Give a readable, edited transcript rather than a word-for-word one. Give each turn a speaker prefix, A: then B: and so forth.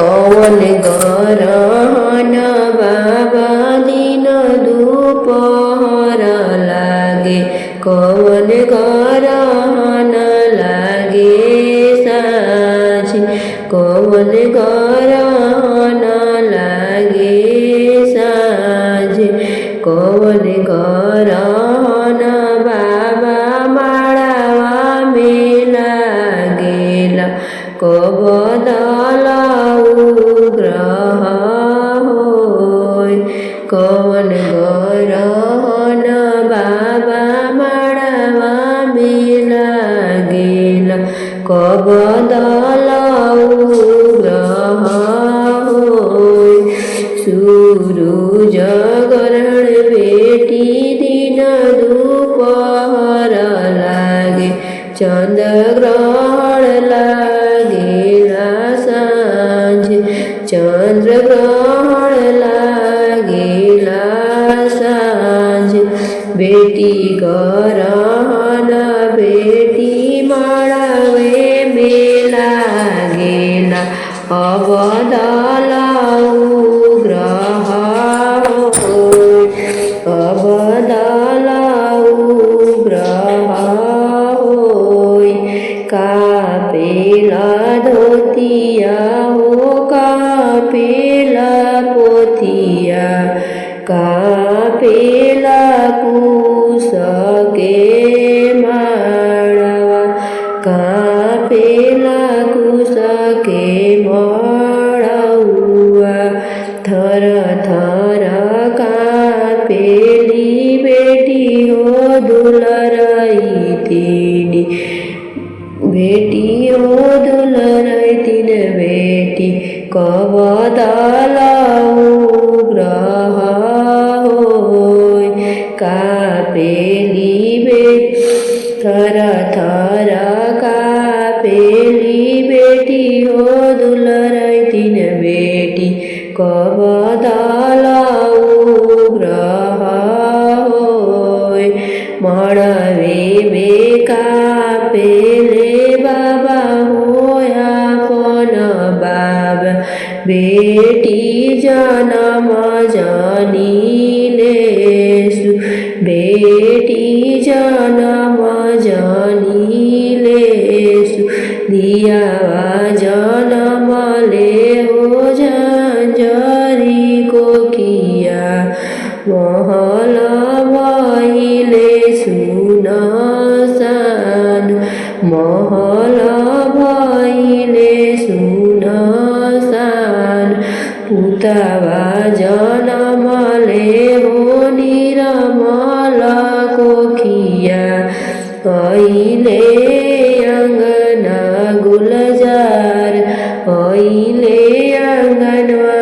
A: कौन गरहन बाबा दिन दुपहर लागे कौन गरहन लागे साँझ कौन गरहन लागे साँझ कौन गरहन बाबा माड़वा में लागेला कब ग्रह होय कौन गरहन बाबा माड़वा में लागेला कब ग्रह होय सूरज ग्रहण बेटी दिन दुपहर लागे चंद्र ग्रहण लागेला साँझ चंद्र ग्रहण लागेला साँझ बेटी ग्रहण बेटी माड़वे में लागेला अब ग्रह होय अब ग्रह होय कापेला धोतिया हो कापेला पोथिया कापेला कुश के माड़वा कापेला कुश के माड़वा थर थर कापेली बेटी हो दुलरई तीनी बेटी हो दुलरई तीन बेटी कब ग्रह होय कापेली थर थर कापेली बेटी हो दुलरई तीन बेटी कब ग्रह होय माड़वे में कापेले बाबा होया अपन बाबा बेटी जनम जानिलेसु बेटी जनम जानिलेसु दियावा जनम ले हो झंझरी कोकिया महल भइले सुनसान महल भइले सुनसान पुतवा जनम ले हो निरमल कोखिया अहिले अंगना गुलजार अहिले अंगनवा